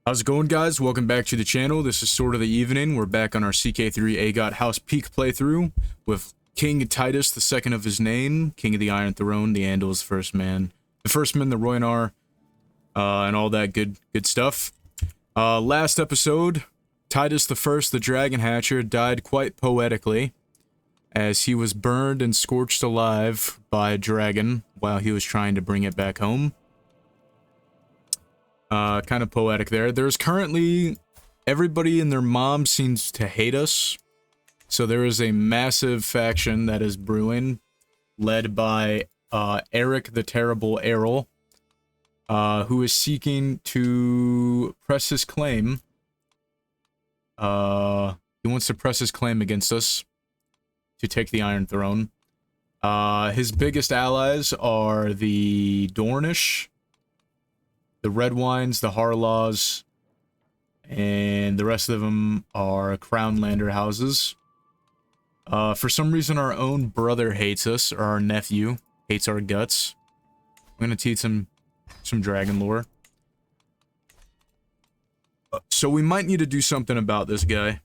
How's it going, guys? Welcome back to the channel. This is Sword of the Evening. We're back on our CK3 AGOT House Peake playthrough with King Titus, the second of his name, King of the Iron Throne, the Andal's first man, the first man, the Roynar, and all that good stuff. Last episode, Titus I, the Dragon Hatcher, died quite poetically as he was burned and scorched alive by a dragon while he was trying to bring it back home. Kind of poetic there. There's currently, everybody and their mom seems to hate us. So there is a massive faction that is brewing, led by Eric the Terrible Errol, who is seeking to press his claim. He wants to press his claim against us to take the Iron Throne. His biggest allies are the Dornish, the Red Wines, the Harlaws, and the rest of them are Crownlander houses. For some reason, our own brother hates us, or our nephew hates our guts. I'm gonna teach him some dragon lore. So we might need to do something about this guy.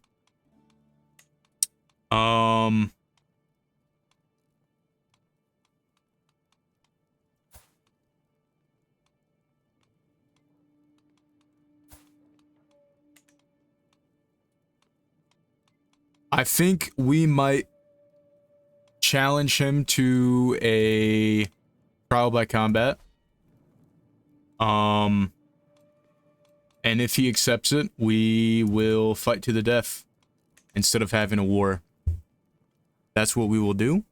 I think we might challenge him to a trial by combat. And if he accepts it, we will fight to the death instead of having a war. That's what we will do.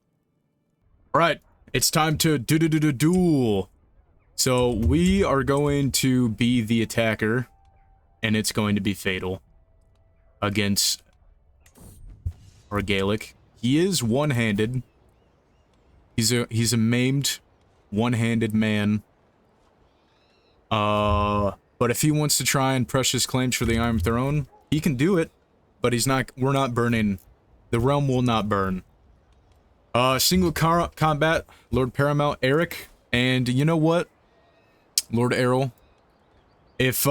All right, it's time to duel. So we are going to be the attacker, and it's going to be fatal against or Gaelic. He is one-handed. He's a maimed, one-handed man. But if he wants to try and press his claims for the Iron Throne, he can do it. But he's not. We're not burning. The realm will not burn. Single combat, Lord Paramount Eric, and you know what, Lord Errol. If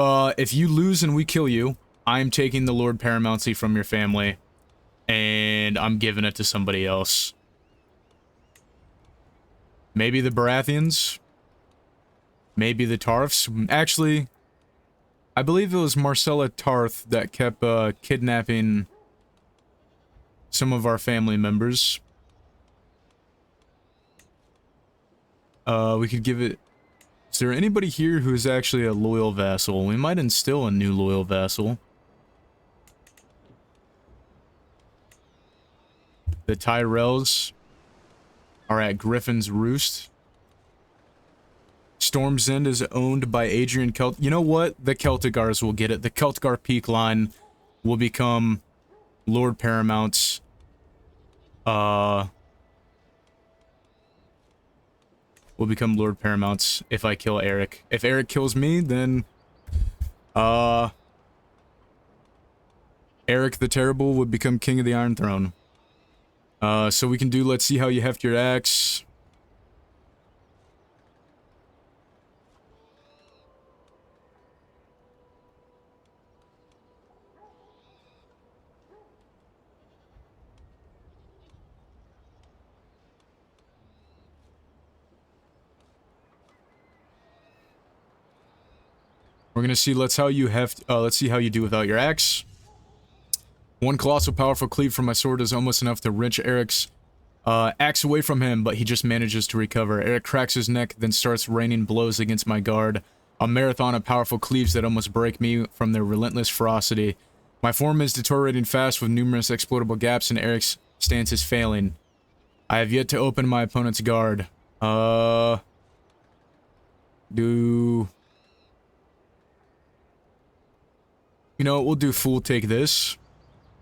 you lose and we kill you, I'm taking the Lord Paramountcy from your family. And I'm giving it to somebody else. Maybe the Baratheons. Maybe the Tarths. Actually, I believe it was Marcella Tarth that kept kidnapping some of our family members. We could give it... Is there anybody here who is actually a loyal vassal? We might instill a new loyal vassal. The Tyrells are at Griffin's Roost. Storm's End is owned by Adrian Celt. You know what? The Celtigars will get it. The Celtigar Peak line will become Lord Paramount's. Will become Lord Paramount's if I kill Eric. If Eric kills me, then Eric the Terrible would become King of the Iron Throne. So we can do, let's see how you heft your axe. We're gonna see, let's see how you do without your axe. One colossal powerful cleave from my sword is almost enough to wrench Eric's axe away from him, but he just manages to recover. Eric cracks his neck, then starts raining blows against my guard. A marathon of powerful cleaves that almost break me from their relentless ferocity. My form is deteriorating fast with numerous exploitable gaps, and Eric's stance is failing. I have yet to open my opponent's guard. You know what, we'll do fool take this.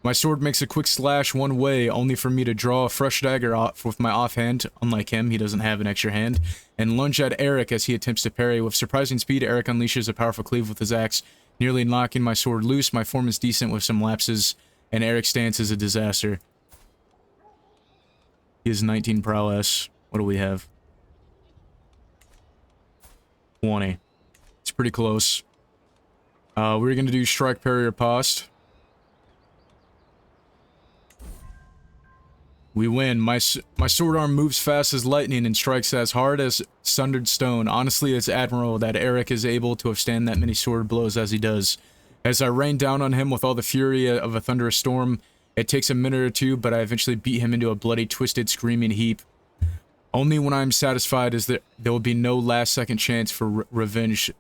My sword makes a quick slash one way, only for me to draw a fresh dagger off with my offhand. Unlike him, he doesn't have an extra hand. And lunge at Eric as he attempts to parry. With surprising speed, Eric unleashes a powerful cleave with his axe, nearly knocking my sword loose. My form is decent with some lapses, and Eric's stance is a disaster. He has 19 prowess. What do we have? 20. It's pretty close. We're gonna do strike, parry, or post. We win. My sword arm moves fast as lightning and strikes as hard as sundered stone. Honestly, it's admirable that Eric is able to withstand that many sword blows as he does. As I rain down on him with all the fury of a thunderous storm, it takes a minute or two, but I eventually beat him into a bloody, twisted, screaming heap. Only when I'm satisfied is that there will be no last-second chance for revenge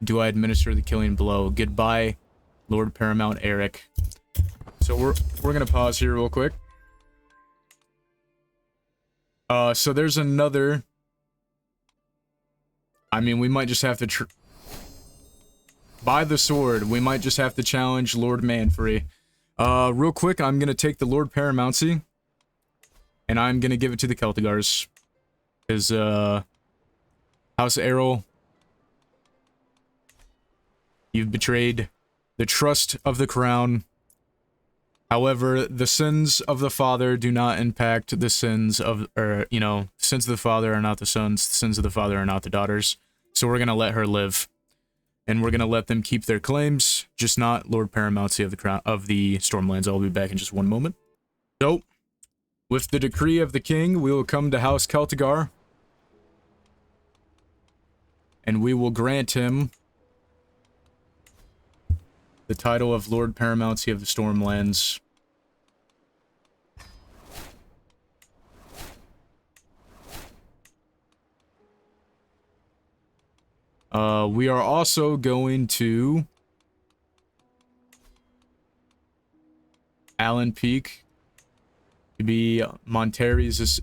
do I administer the killing blow. Goodbye, Lord Paramount Eric. So we're gonna pause here real quick. So there's another... I mean, we might just have to... By the sword, we might just have to challenge Lord Manfrey. Real quick, I'm gonna take the Lord Paramountcy, and I'm gonna give it to the Celtigars. Because, House Errol, you've betrayed the trust of the crown. However, the sins of the father do not impact the sins of, sins of the father are not the sons, sins of the father are not the daughters. So we're gonna let her live. And we're gonna let them keep their claims, just not Lord Paramountcy of the crown of the Stormlands. I'll be back in just one moment. So, with the decree of the king, we will come to House Celtigar. And we will grant him the title of Lord Paramountcy of the Stormlands. We are also going to Alan Peake to be Monterey's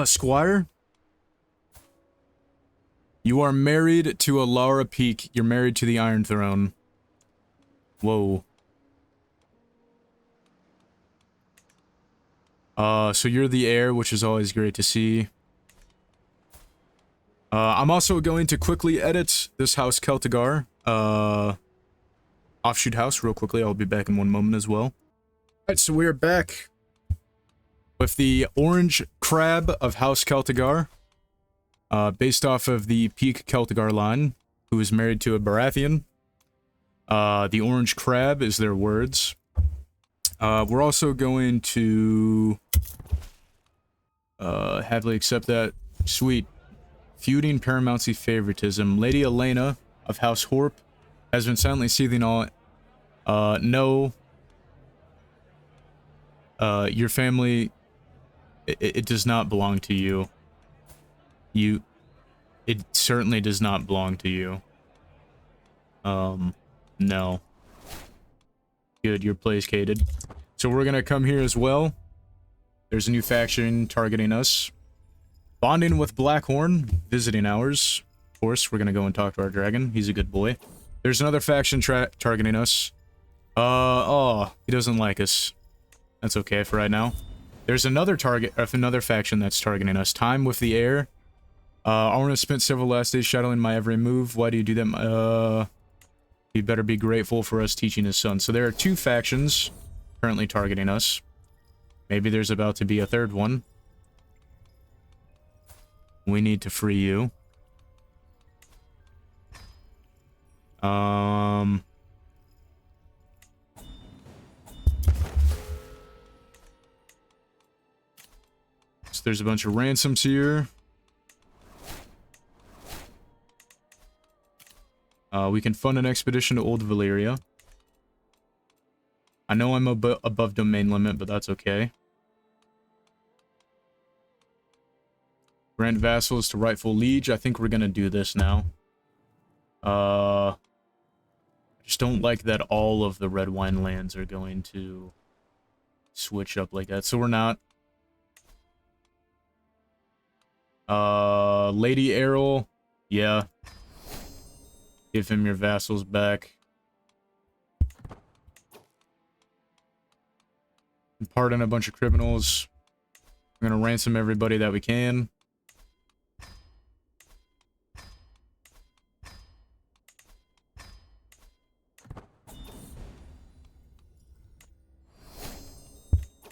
squire. You are married to Alara Peake. You're married to the Iron Throne. Whoa. So you're the heir, which is always great to see. I'm also going to quickly edit this House Celtigar, offshoot house real quickly. I'll be back in one moment as well. Alright, so we're back with the Orange Crab of House Celtigar, based off of the Peake Celtigar line, who is married to a Baratheon. The Orange Crab is their words. We're also going to happily accept that. Sweet. Feuding Paramountcy favoritism. Lady Elena of House Horp has been silently seething all... no. Your family... It does not belong to you. It certainly does not belong to you. No. Good, you're placated. So we're gonna come here as well. There's a new faction targeting us. Bonding with Blackhorn, visiting hours. Of course, we're gonna go and talk to our dragon. He's a good boy. There's another faction targeting us. Oh, he doesn't like us. That's okay for right now. There's another faction that's targeting us. Time with the Heir. Arwen spent several last days shadowing my every move. Why do you do that? He better be grateful for us teaching his son. So there are two factions currently targeting us. Maybe there's about to be a third one. We need to free you. So there's a bunch of ransoms here. We can fund an expedition to Old Valyria. I know I'm above domain limit, but that's okay. Grant vassals to rightful liege. I think we're gonna do this now. I just don't like that all of the red wine lands are going to switch up like that, so we're not. Lady Errol, yeah. Give him your vassals back. Pardon a bunch of criminals. We're gonna ransom everybody that we can.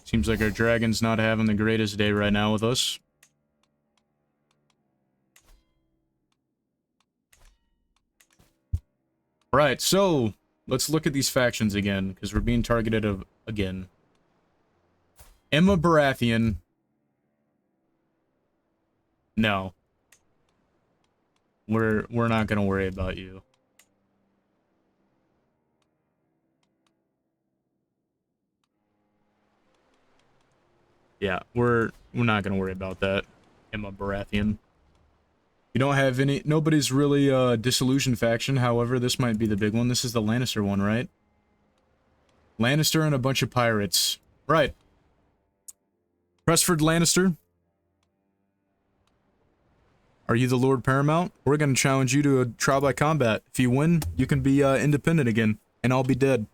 Seems like our dragon's not having the greatest day right now with us. Right, so let's look at these factions again, because we're being targeted again. Emma Baratheon. No. We're not gonna worry about you. Yeah, we're not gonna worry about that. Emma Baratheon. You don't have any... Nobody's really disillusioned faction, however, this might be the big one. This is the Lannister one, right? Lannister and a bunch of pirates. Right. Pressford Lannister. Are you the Lord Paramount? We're gonna challenge you to a trial by combat. If you win, you can be independent again, and I'll be dead.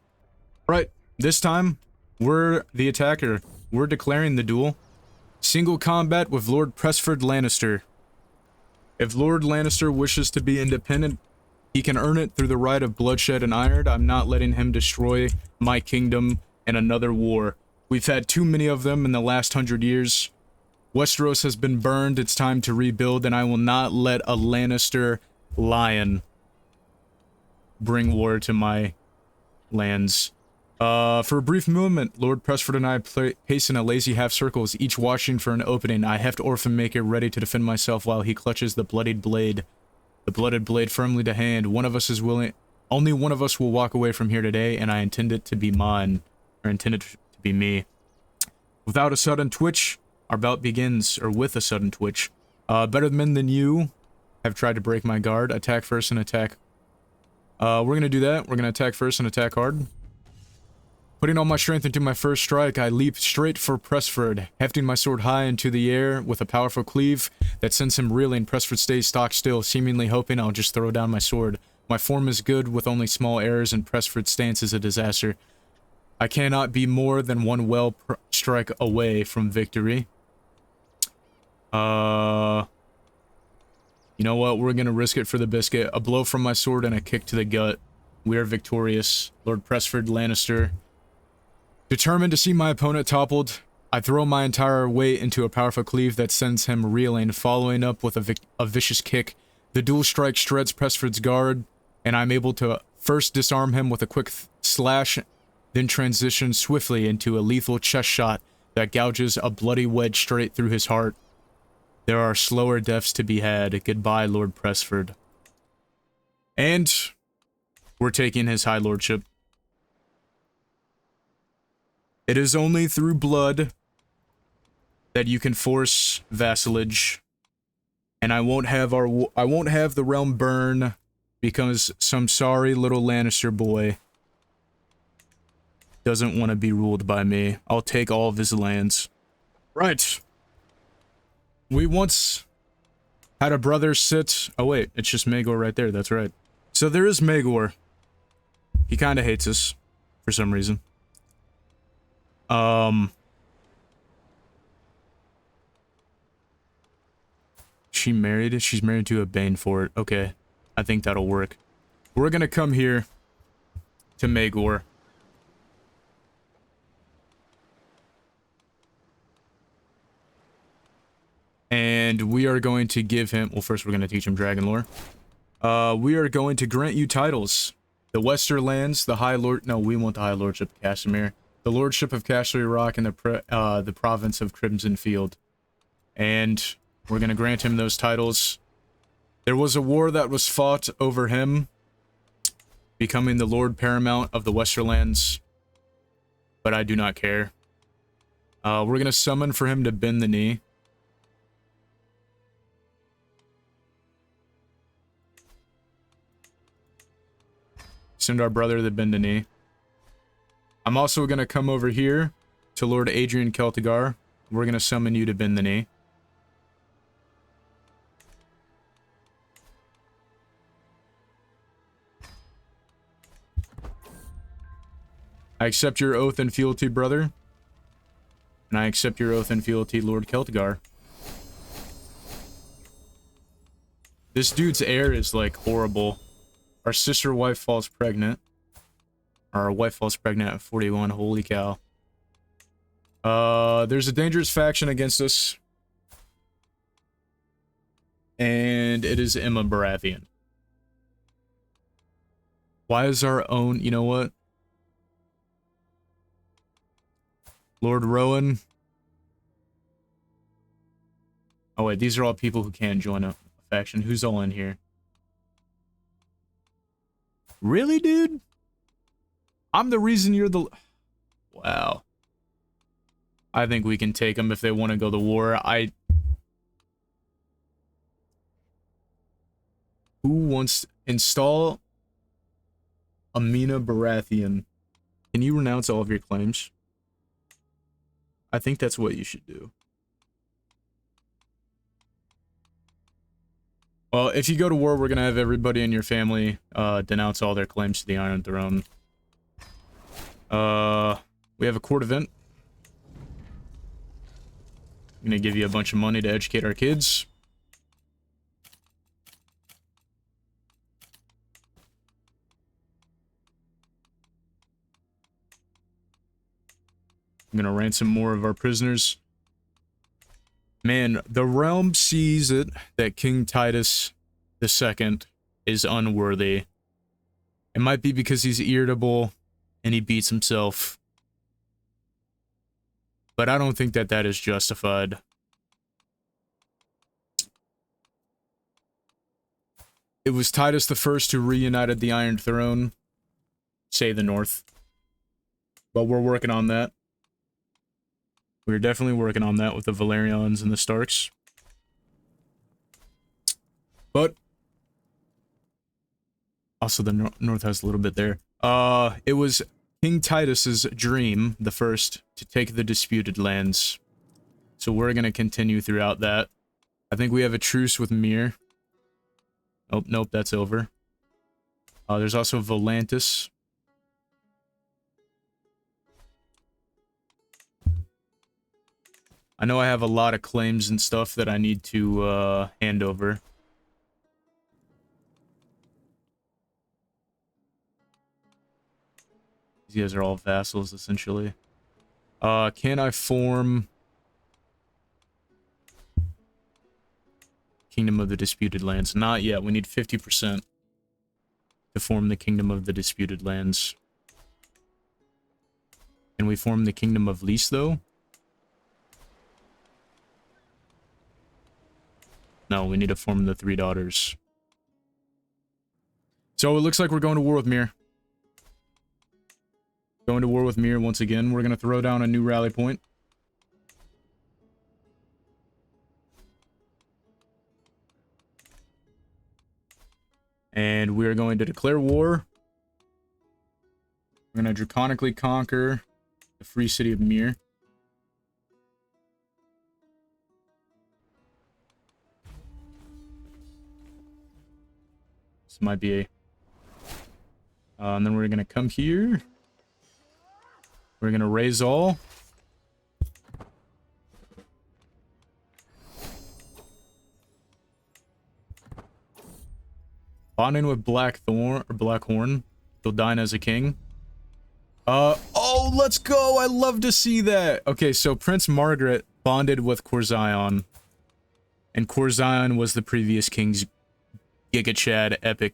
Right. This time, we're the attacker. We're declaring the duel. Single combat with Lord Pressford Lannister. If Lord Lannister wishes to be independent, he can earn it through the right of bloodshed and iron. I'm not letting him destroy my kingdom in another war. We've had too many of them in the last 100 years. Westeros has been burned. It's time to rebuild, and I will not let a Lannister lion bring war to my lands. For a brief moment, Lord Pressford and I pace in a lazy half circles, each watching for an opening. I heft Orphan Maker ready to defend myself while he clutches the bloodied blade. The blooded blade firmly to hand. One of us is willing... Only one of us will walk away from here today, and I intend it to be mine. Or intend it to be me. Without a sudden twitch, our bout begins. Or with a sudden twitch. Better men than you have tried to break my guard. Attack first and attack... we're gonna do that. We're gonna attack first and attack hard. Putting all my strength into my first strike, I leap straight for Pressford, hefting my sword high into the air with a powerful cleave that sends him reeling. Pressford stays stock still, seemingly hoping I'll just throw down my sword. My form is good with only small errors, and Pressford's stance is a disaster. I cannot be more than one well strike away from victory. You know what? We're gonna risk it for the biscuit. A blow from my sword and a kick to the gut. We are victorious. Lord Pressford Lannister. Determined to see my opponent toppled, I throw my entire weight into a powerful cleave that sends him reeling, following up with a vicious kick. The dual strike shreds Pressford's guard, and I'm able to first disarm him with a quick slash, then transition swiftly into a lethal chest shot that gouges a bloody wedge straight through his heart. There are slower deaths to be had. Goodbye, Lord Pressford. And we're taking his high lordship. It is only through blood that you can force vassalage, and I won't have the realm burn because some sorry little Lannister boy doesn't want to be ruled by me. I'll take all of his lands. Right. We once had a brother sit... Oh wait, it's just Maegor right there, that's right. So there is Maegor. He kind of hates us for some reason. She married? She's married to a Bane Fort. Okay. I think that'll work. We're gonna come here to Maegor. And we are going to give him... Well, first we're going to teach him Dragon Lore. We are going to grant you titles. The Westerlands, the High Lord... No, we want the High Lordship of Castamere. The Lordship of Casterly Rock, and the Province of Crimson Field. And we're going to grant him those titles. There was a war that was fought over him becoming the Lord Paramount of the Westerlands. But I do not care. We're going to summon for him to bend the knee. Send our brother to bend the knee. I'm also going to come over here to Lord Adrian Celtigar. We're going to summon you to bend the knee. I accept your oath and fealty, brother. And I accept your oath and fealty, Lord Celtigar. This dude's heir is, like, horrible. Our sister wife falls pregnant. Our wife falls pregnant at 41. Holy cow. There's a dangerous faction against us. And it is Emma Baratheon. Why is our own... You know what? Lord Rowan. Oh, wait. These are all people who can't join a faction. Who's all in here? Really, dude? I'm the reason you're the... Wow. I think we can take them if they want to go to war. Who wants to install Amina Baratheon? Can you renounce all of your claims? I think that's what you should do. Well, if you go to war, we're going to have everybody in your family denounce all their claims to the Iron Throne. We have a court event. I'm going to give you a bunch of money to educate our kids. I'm going to ransom more of our prisoners. Man, the realm sees it that King Titus II is unworthy. It might be because he's irritable and he beats himself. But I don't think that that is justified. It was Titus I who reunited the Iron Throne. Say the North. But we're working on that. We're definitely working on that with the Valerians and the Starks. But also the North has a little bit there. It was King Titus's dream, the first, to take the disputed lands. So we're going to continue throughout that. I think we have a truce with Mir. Oh, nope, that's over. There's also Volantis. I know I have a lot of claims and stuff that I need to hand over. These guys are all vassals, essentially. Can I form Kingdom of the Disputed Lands? Not yet. We need 50% to form the Kingdom of the Disputed Lands. Can we form the Kingdom of Lys, though? No, we need to form the Three Daughters. So it looks like we're going to war with Mir. Going to war with Mir once again. We're going to throw down a new rally point. And we are going to declare war. We're going to draconically conquer the free city of Mir. This might be a... and then we're going to come here. We're going to raise all. Bonding with Blackhorn. He'll dine as a king. Oh, let's go! I love to see that! Okay, so Prince Margaret bonded with Corzion. And Corzion was the previous king's Giga Chad epic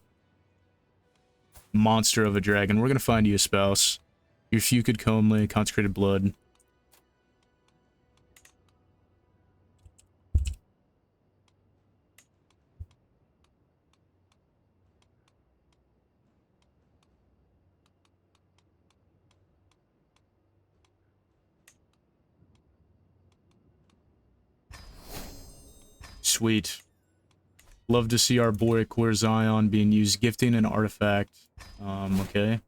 monster of a dragon. We're gonna find you a spouse. Your Fukid Comely, Consecrated Blood. Sweet. Love to see our boy Corzion being used. Gifting an artifact. Okay.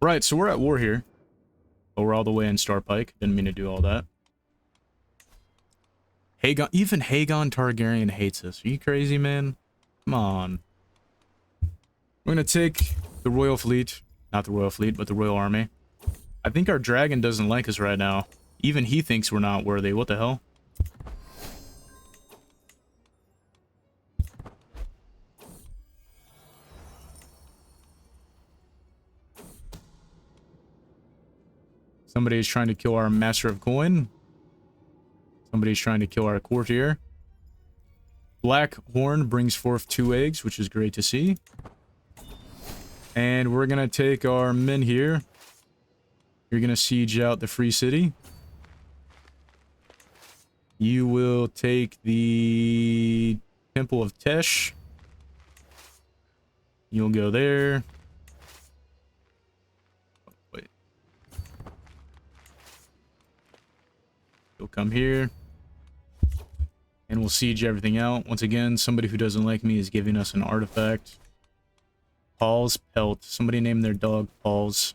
Right, so we're at war here. But we're all the way in Starpike. Didn't mean to do all that. Hagon, even Hagon Targaryen hates us. Are you crazy, man? Come on. We're gonna take the Royal Fleet. Not the Royal Fleet, but the Royal Army. I think our dragon doesn't like us right now. Even he thinks we're not worthy. What the hell? Somebody's trying to kill our Master of Coin. Somebody's trying to kill our courtier. Black Horn brings forth 2 eggs, which is great to see. And we're gonna take our men here. You're gonna siege out the free city. You will take the Temple of Tesh. You'll go there. Oh, wait. You'll come here. And we'll siege everything out. Once again, somebody who doesn't like me is giving us an artifact. Paul's Pelt. Somebody named their dog Paul's.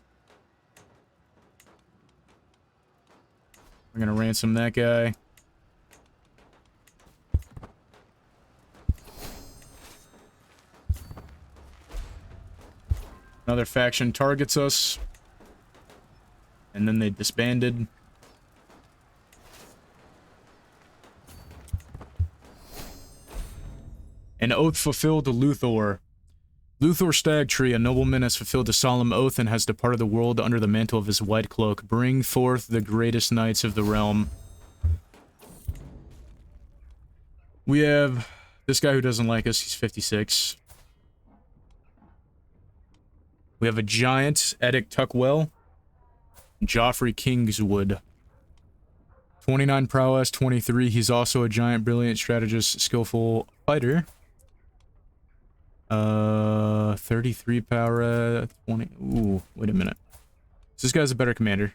We're gonna ransom that guy. Another faction targets us. And then they disbanded. An oath fulfilled to Luthor. Luthor Stagtree, a nobleman, has fulfilled a solemn oath and has departed the world under the mantle of his white cloak. Bring forth the greatest knights of the realm. We have this guy who doesn't like us. He's 56. We have a giant, Edic Tuckwell. Joffrey Kingswood. 29 prowess, 23. He's also a giant, brilliant strategist, skillful fighter. 33 power, 20. Ooh, wait a minute. So this guy's a better commander.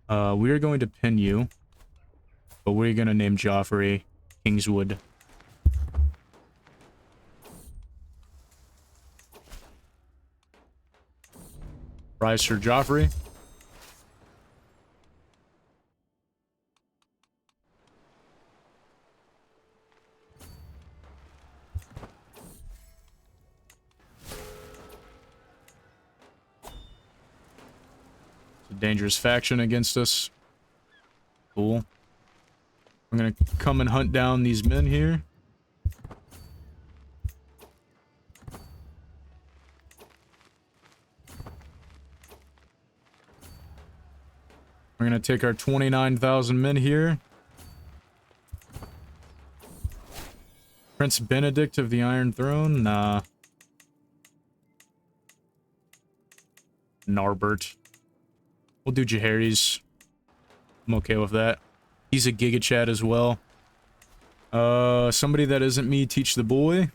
We are going to pin you. But we're going to name Joffrey Kingswood. Rise Sir Joffrey. It's a dangerous faction against us. Cool. I'm gonna come and hunt down these men here. We're gonna take our 29,000 men here. Prince Benedict of the Iron Throne? Nah. Narbert. We'll do Jaehaerys. I'm okay with that. He's a Giga Chad as well. Somebody that isn't me, teach the boy.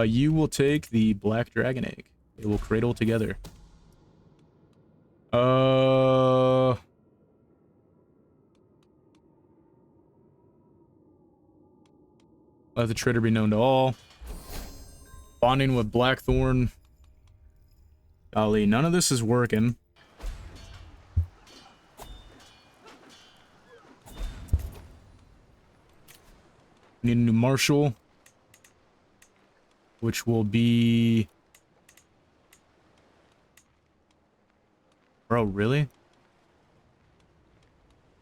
You will take the Black Dragon Egg. They will cradle together. Let the traitor be known to all. Bonding with Blackthorn. Golly, none of this is working. Need a new marshal. Which will be... Bro, really?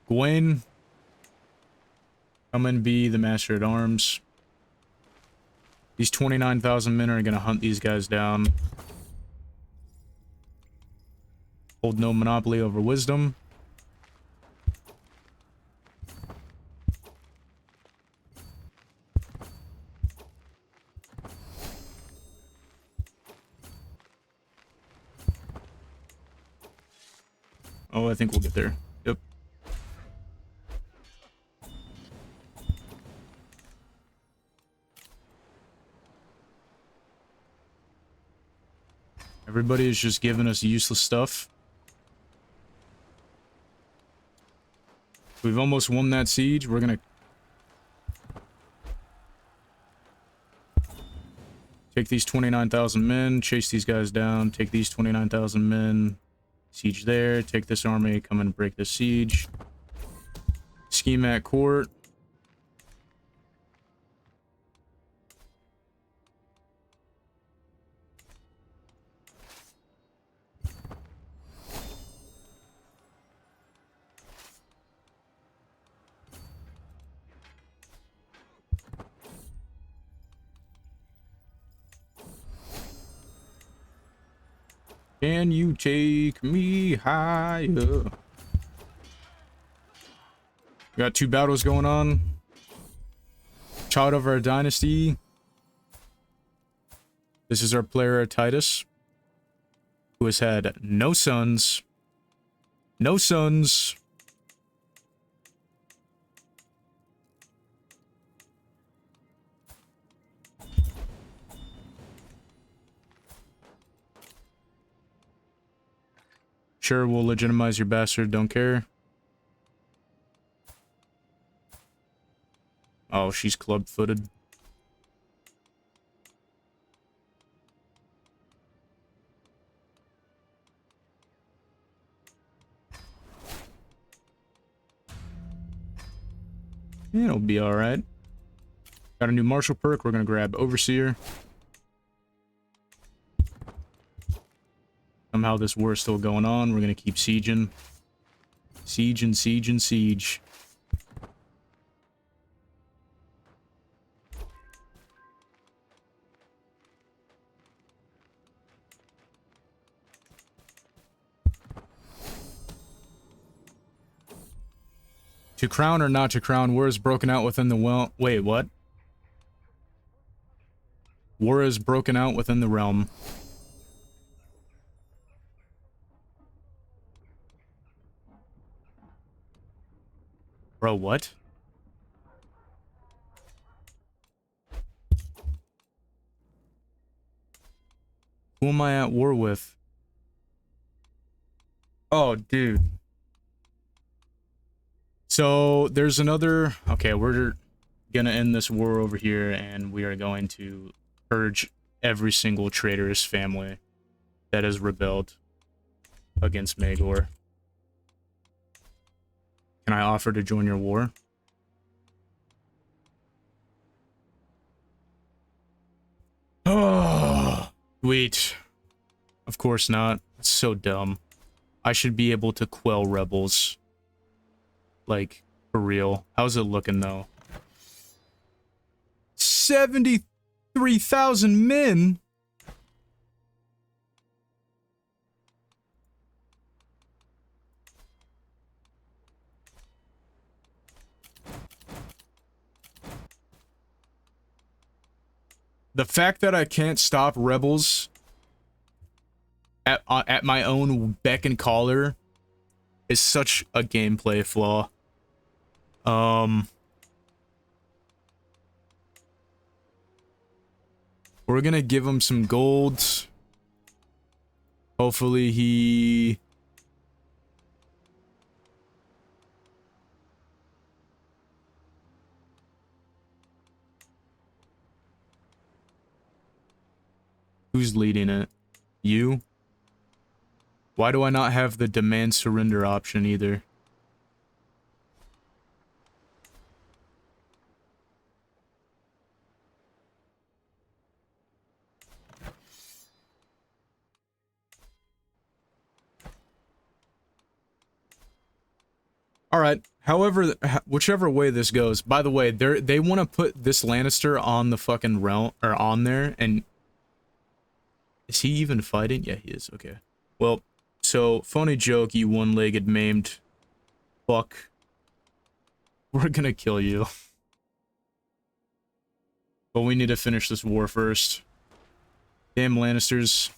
Gwen. Come and be the Master at Arms. These 29,000 men are gonna hunt these guys down. Hold no monopoly over wisdom. Oh, I think we'll get there. Yep. Everybody is just giving us useless stuff. We've almost won that siege. We're gonna take these 29,000 men, chase these guys down, take these 29,000 men, siege there, take this army, come and break this siege. Scheme at court. Can you take me higher? We got 2 battles going on. Child of our dynasty. This is our player Titus, who has had no sons. No sons. Sure, we'll legitimize your bastard, don't care. Oh, she's club-footed. It'll be alright. Got a new martial perk, we're gonna grab Overseer. Somehow this war is still going on, we're gonna keep sieging. Siege and siege and siege. To crown or not to crown, war is broken out within the well. Wait, what? War is broken out within the realm. Bro, what? Who am I at war with? Oh, dude. So, there's another... Okay, we're gonna end this war over here, and we are going to purge every single traitorous family that has rebelled against Magor. Can I offer to join your war? Oh, sweet. Of course not. It's so dumb. I should be able to quell rebels. Like, for real. How's it looking, though? 73,000 men? The fact that I can't stop rebels at my own beck and collar is such a gameplay flaw. We're gonna give him some gold. Hopefully he... Who's leading it? You? Why do I not have the demand surrender option either? Alright, however, whichever way this goes. By the way, they want to put this Lannister on the fucking realm, or on there, and... Is he even fighting? Yeah, he is, okay. Well, so, funny joke, you one-legged maimed fuck. We're gonna kill you. But we need to finish this war first. Damn Lannisters.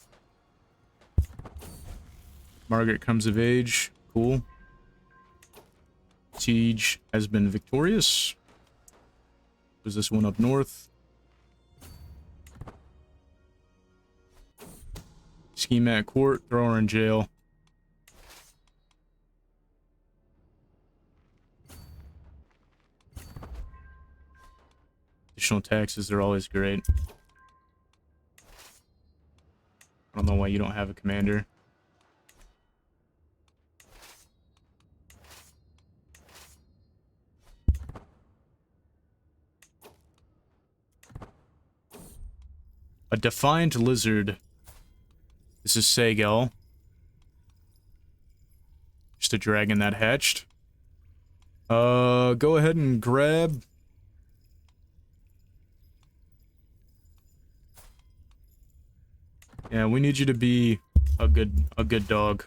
Margaret comes of age. Cool. Siege has been victorious. There's this one up north. Scheme at court. Throw her in jail. Additional taxes are always great. I don't know why you don't have a commander. A defiant lizard. This is Sagel. Just a dragon that hatched. Go ahead and grab... Yeah, we need you to be a good dog.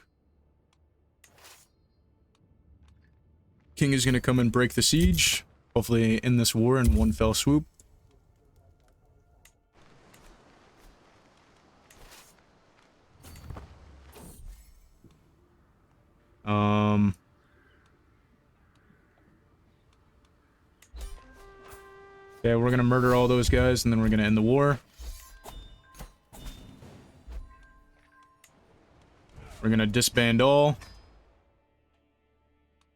King is gonna come and break the siege. Hopefully end this war in one fell swoop. Yeah, we're gonna murder all those guys, and then we're gonna end the war. We're gonna disband all.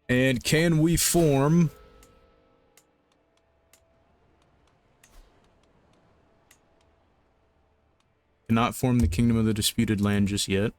And can we form... Cannot form the Kingdom of the Disputed Land just yet.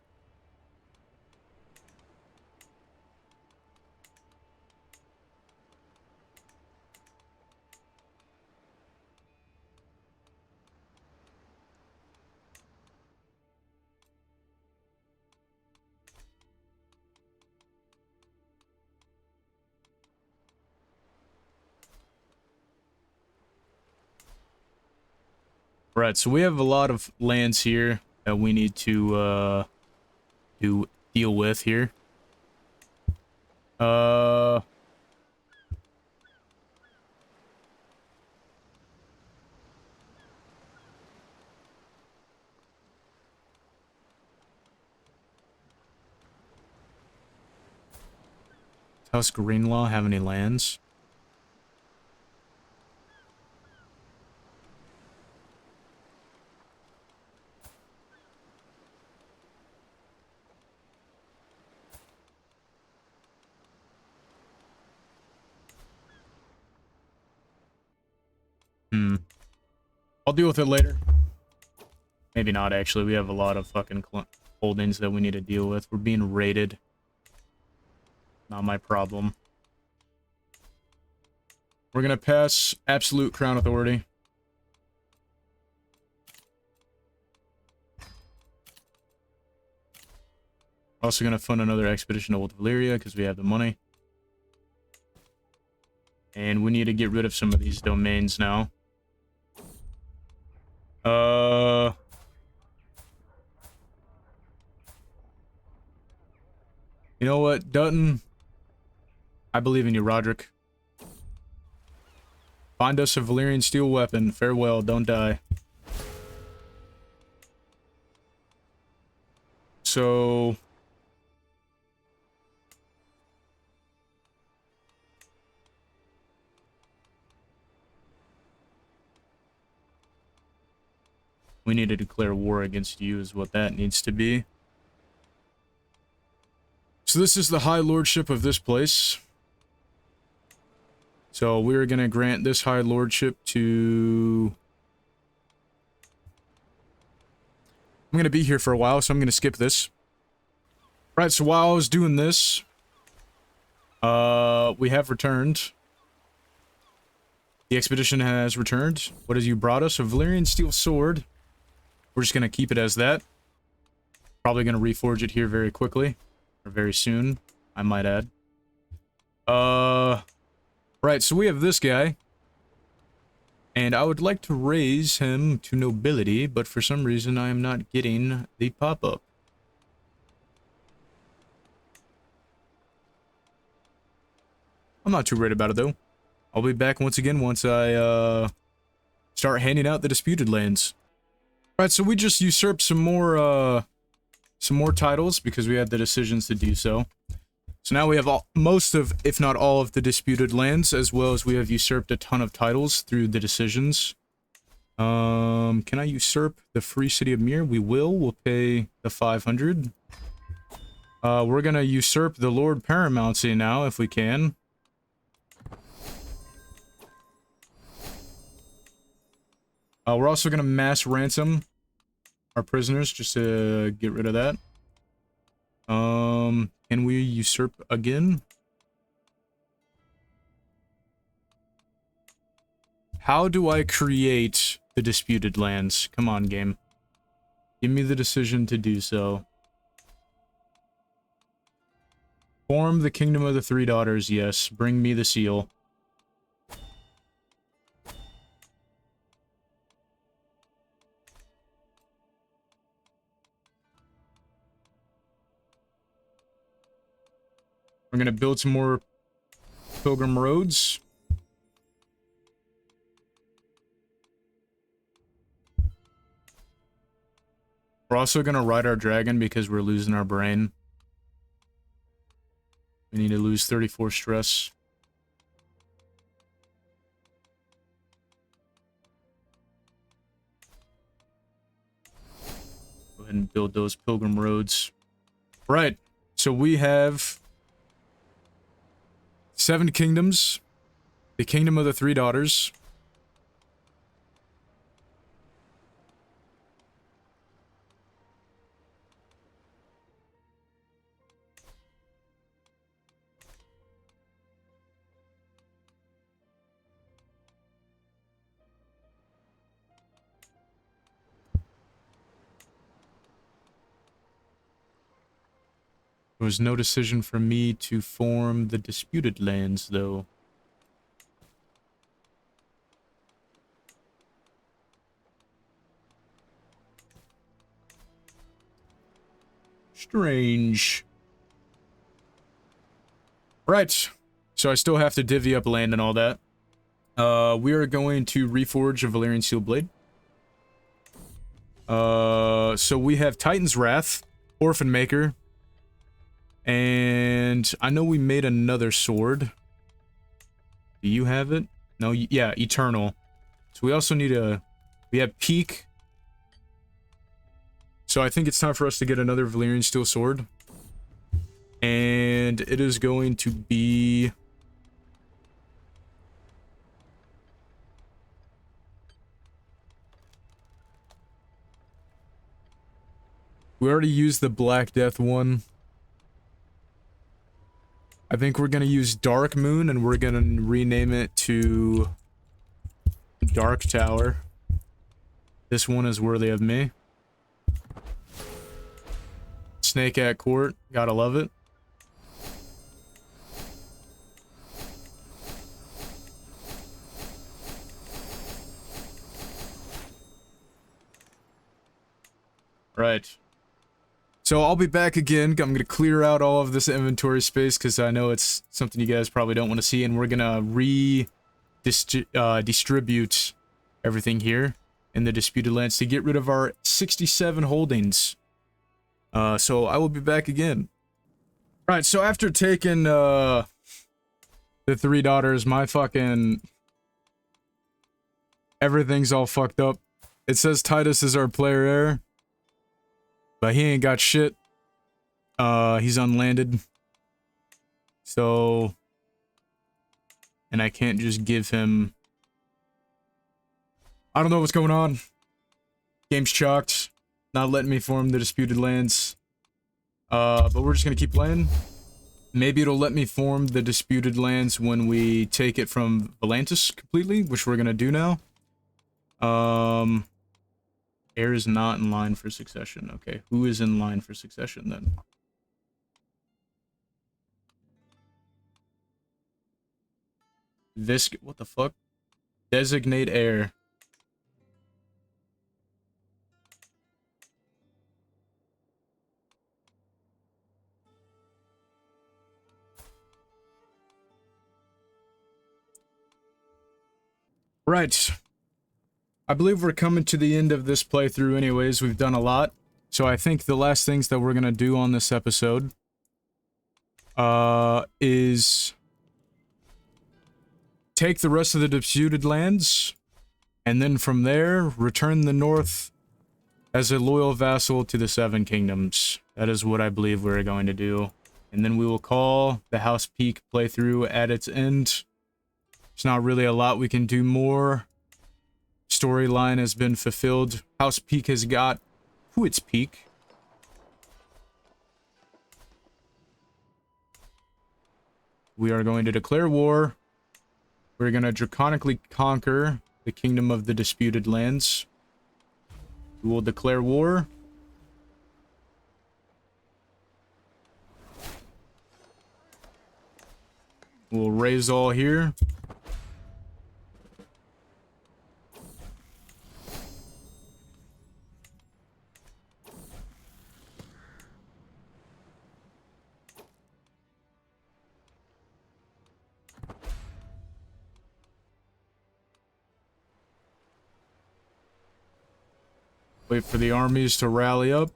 Right, so we have a lot of lands here that we need to deal with here. House Greenlaw have any lands? I'll deal with it later. Maybe not, actually. We have a lot of fucking holdings that we need to deal with. We're being raided. Not my problem. We're gonna pass absolute crown authority. Also gonna fund another expedition to Old Valyria because we have the money. And we need to get rid of some of these domains now. You know what, Dutton? I believe in you, Roderick. Find us a Valyrian steel weapon. Farewell, don't die. So... we need to declare war against you is what that needs to be. So this is the High Lordship of this place. So we're going to grant this High Lordship to... I'm going to be here for a while, so I'm going to skip this. Right, so while I was doing this, we have returned. The expedition has returned. What has you brought us? A Valyrian steel sword. We're just going to keep it as that. Probably going to reforge it here very quickly. Or very soon, I might add. Right, so we have this guy. And I would like to raise him to nobility, but for some reason I am not getting the pop-up. I'm not too worried about it, though. I'll be back once again once I, start handing out the disputed lands. Alright, so we just usurped some more titles because we had the decisions to do so. So now we have most of, if not all of the disputed lands, as well as we have usurped a ton of titles through the decisions. Can I usurp the Free City of Mir? We will. We'll pay the 500. We're gonna usurp the Lord Paramountcy now, if we can. We're also gonna mass ransom our prisoners, just to get rid of that. Can we usurp again? How do I create the disputed lands? Come on, game. Give me the decision to do so. Form the Kingdom of the Three Daughters, yes. Bring me the seal. We're gonna build some more pilgrim roads. We're also gonna ride our dragon because we're losing our brain. We need to lose 34 stress. Go ahead and build those pilgrim roads. Right, so we have 7 kingdoms. The kingdom of the 3 daughters. There was no decision for me to form the disputed lands, though. Strange. Right. So I still have to divvy up land and all that. We are going to reforge a Valyrian Steel Blade. So we have Titan's Wrath, Orphan Maker, and I know we made another sword. Do you have it? No, yeah, Eternal. So we also need we have Peak. So I think it's time for us to get another Valyrian Steel Sword. And it is going to be... We already used the Black Death one. I think we're gonna use Dark Moon, and we're gonna rename it to Dark Tower. This one is worthy of me. Snake at Court, gotta love it. Right. So I'll be back again. I'm going to clear out all of this inventory space because I know it's something you guys probably don't want to see, and we're going to distribute everything here in the disputed lands to get rid of our 67 holdings. So I will be back again. All right, so after taking the 3 daughters, my fucking... everything's all fucked up. It says Titus is our player heir. But he ain't got shit. He's unlanded. So... and I can't just give him... I don't know what's going on. Game's chalked. Not letting me form the disputed lands. But we're just gonna keep playing. Maybe it'll let me form the disputed lands when we take it from Volantis completely, which we're gonna do now. Heir is not in line for succession. Okay, who is in line for succession then? What the fuck? Designate heir. Right. I believe we're coming to the end of this playthrough anyways. We've done a lot. So I think the last things that we're going to do on this episode is take the rest of the disputed lands, and then from there, return the North as a loyal vassal to the 7 kingdoms. That is what I believe we're going to do. And then we will call the House Peake playthrough at its end. There's not really a lot we can do more. Storyline has been fulfilled. House Peake has got to its peak. We are going to declare war. We're going to draconically conquer the kingdom of the disputed lands. We will declare war. We'll raise all here. Wait for the armies to rally up.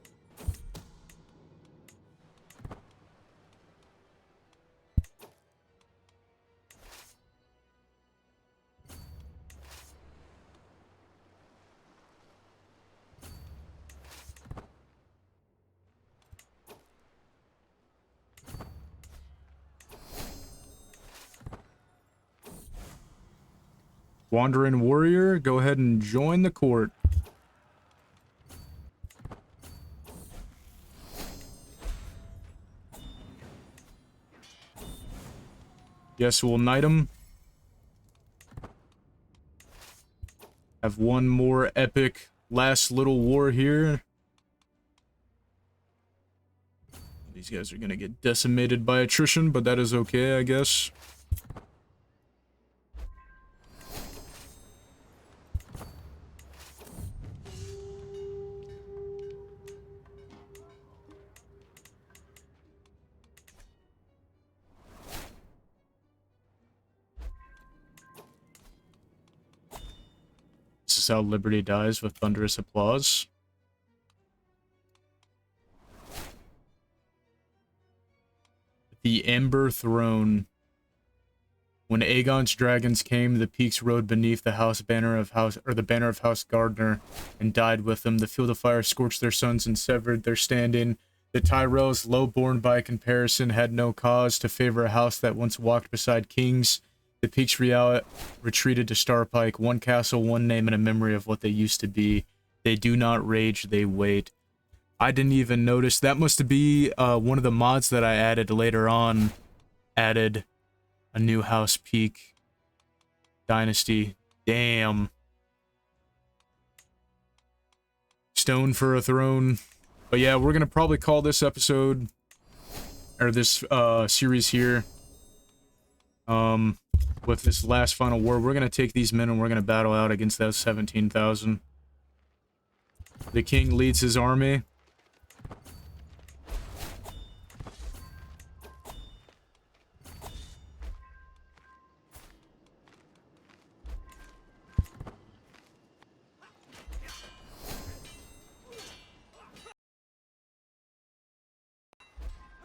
Wandering warrior, go ahead and join the court. Yes, we'll knight him. Have one more epic last little war here. These guys are gonna get decimated by attrition, but that is okay, I guess. This is how liberty dies, with thunderous applause. The Ember Throne. When Aegon's dragons came, the Peaks rode beneath the the banner of House Gardner, and died with them. The field of fire scorched their sons and severed their standing. The Tyrells, low-born by comparison, had no cause to favor a house that once walked beside kings. The Peaks retreated to Starpike, one castle, one name, and a memory of what they used to be. They do not rage, they wait. I didn't even notice. That must be one of the mods that I added later on. Added a new House Peake dynasty. Damn. Stone for a throne. But yeah, we're gonna probably call this episode, or this series here, with this last final war. We're gonna take these men and we're gonna battle out against those 17,000. The king leads his army.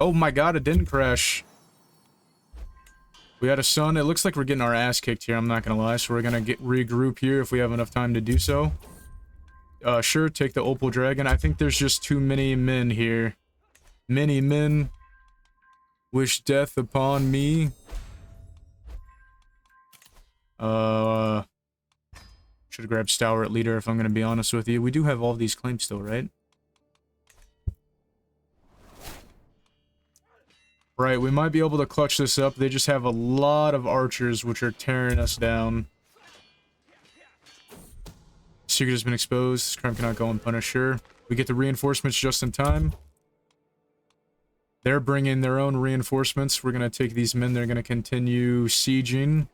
Oh my god, it didn't crash. We had a sun. It looks like we're getting our ass kicked here, I'm not gonna lie. So we're gonna regroup here if we have enough time to do so. Sure, take the Opal Dragon. I think there's just too many men here. Many men wish death upon me. Should have grabbed Stalwart Leader if I'm gonna be honest with you. We do have all these claims still, right? Right, we might be able to clutch this up. They just have a lot of archers which are tearing us down. Secret has been exposed. This crime cannot go unpunished. Sure. We get the reinforcements just in time. They're bringing their own reinforcements. We're going to take these men. They're going to continue sieging.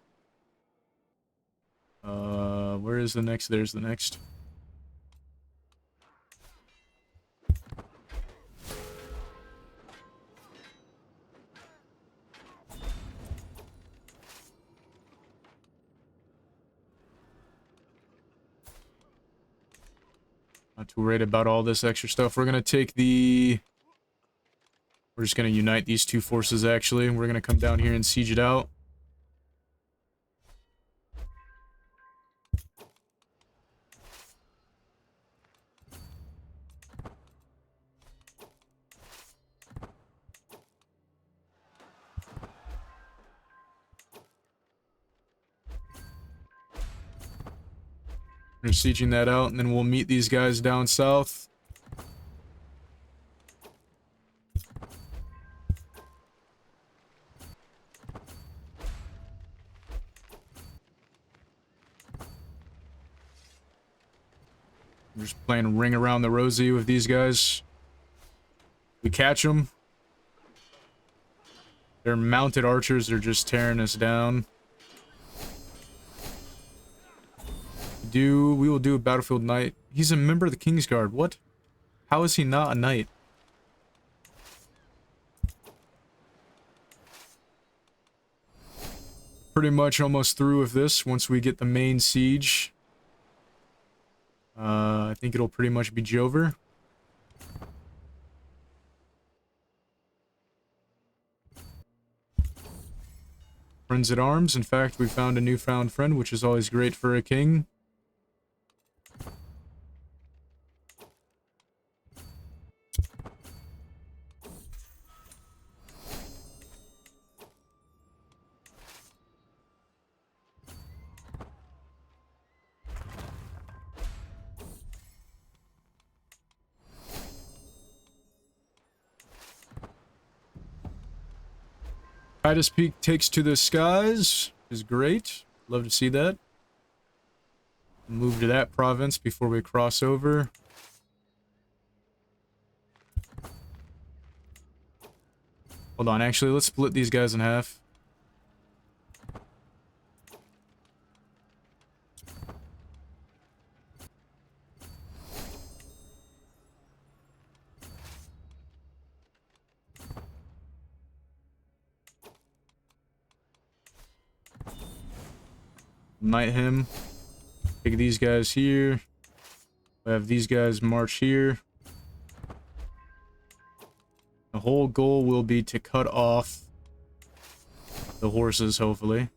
Where is the next? There's the next. Not too worried about all this extra stuff. We're going to take the... We're just going to unite these two forces, actually. We're going to come down here and siege it out. We're sieging that out, and then we'll meet these guys down south. We're just playing ring around the rosy with these guys. We catch them. Their mounted archers are just tearing us down. We will do a battlefield knight. He's a member of the Kingsguard. What? How is he not a knight? Pretty much almost through with this once we get the main siege. I think it'll pretty much be Jover. Friends at arms. In fact, we found a newfound friend, which is always great for a king. Titus Peake takes to the skies is great. Love to see that. Move to that province before we cross over. Hold on, actually, let's split these guys in half. Knight him. Take these guys here. We have these guys march here. The whole goal will be to cut off the horses, hopefully.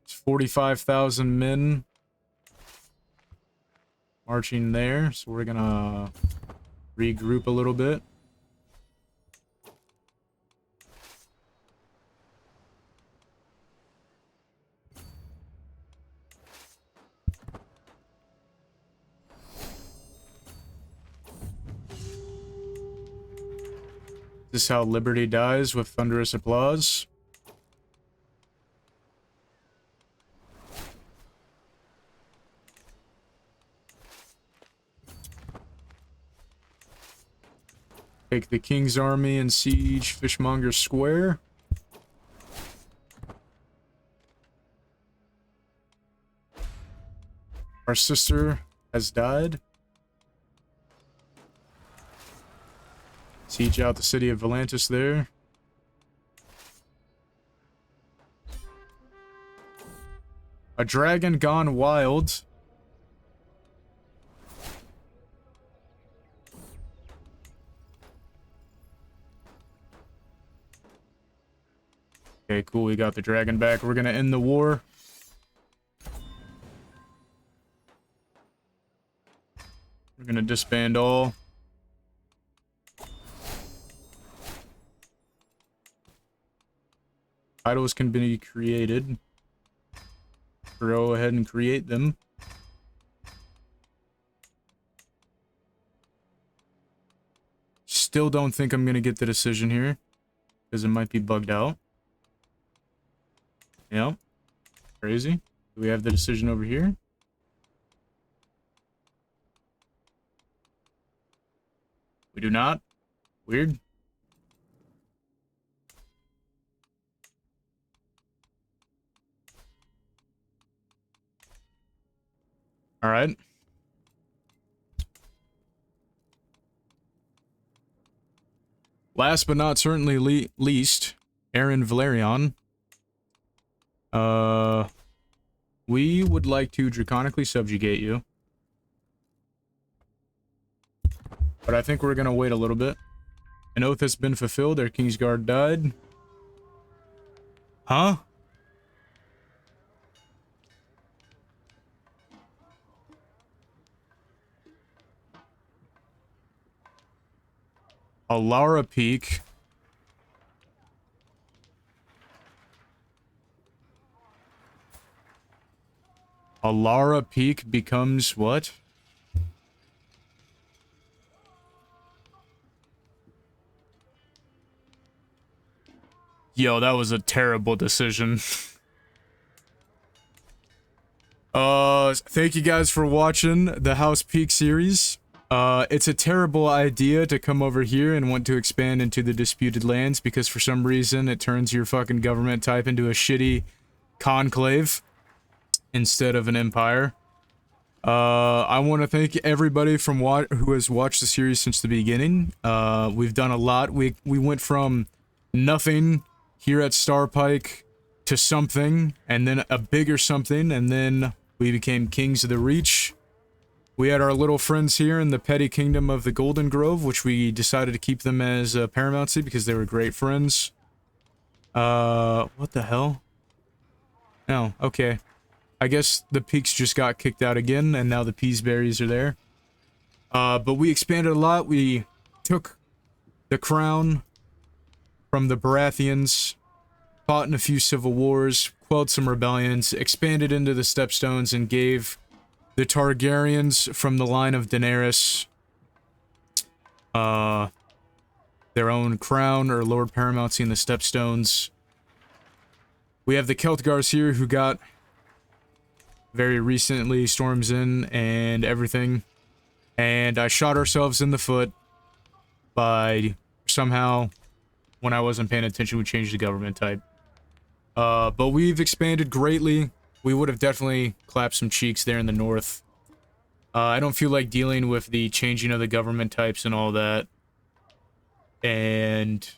It's 45,000 men marching there, so we're gonna regroup a little bit. This is how liberty dies, with thunderous applause. Take the king's army and siege Fishmonger Square. Our sister has died. Siege out the city of Volantis there. A dragon gone wild. Okay, cool. We got the dragon back. We're gonna end the war. We're gonna disband all. Titles can be created. Go ahead and create them. Still don't think I'm gonna get the decision here, because it might be bugged out. Yeah. Crazy. Do we have the decision over here? We do not. Weird. All right. Last but not certainly least, Aaron Valerion. We would like to draconically subjugate you. But I think we're gonna wait a little bit. An oath has been fulfilled. Our King's Guard died. Huh? Alara Peak. Alara Peak becomes what? Yo, that was a terrible decision. Thank you guys for watching the House Peake series. It's a terrible idea to come over here and want to expand into the disputed lands because for some reason it turns your fucking government type into a shitty conclave instead of an empire. I want to thank everybody from who has watched the series since the beginning. We've done a lot. We went from nothing here at Starpike to something, and then a bigger something, and then we became Kings of the Reach. We had our little friends here in the petty kingdom of the Golden Grove, which we decided to keep them as paramountcy because they were great friends. What the hell? Oh, okay. I guess the Peaks just got kicked out again, and now the Peaseberries are there. But we expanded a lot. We took the crown from the Baratheons, fought in a few civil wars, quelled some rebellions, expanded into the Stepstones, and gave the Targaryens from the line of Daenerys their own crown or Lord Paramountcy in the Stepstones. We have the Celtgars here who got very recently Storms in and everything. And I shot ourselves in the foot by somehow, when I wasn't paying attention, we changed the government type. But we've expanded greatly. We would have definitely clapped some cheeks there in the north. I don't feel like dealing with the changing of the government types and all that. And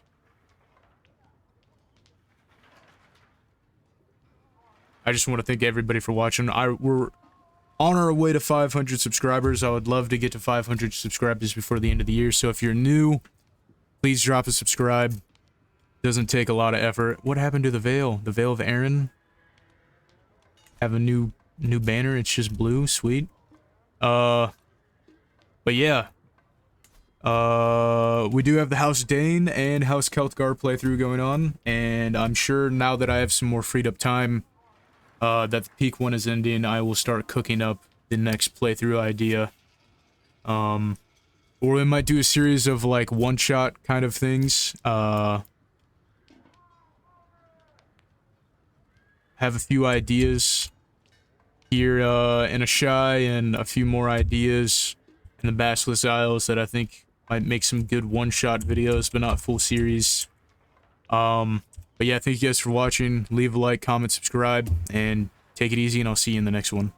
I just want to thank everybody for watching. We're on our way to 500 subscribers. I would love to get to 500 subscribers before the end of the year. So if you're new, please drop a subscribe. Doesn't take a lot of effort. What happened to the Veil? The Veil of Aaron? Have a new banner. It's just blue. Sweet. But yeah. We do have the House Dane and House Celtgar playthrough going on. And I'm sure now that I have some more freed up time, that the Peak one is ending, I will start cooking up the next playthrough idea. Or we might do a series of, like, one-shot kind of things. Have a few ideas here, in Ashai, and a few more ideas in the Basilisk Isles that I think might make some good one-shot videos, but not full series. But yeah, thank you guys for watching. Leave a like, comment, subscribe, and take it easy, and I'll see you in the next one.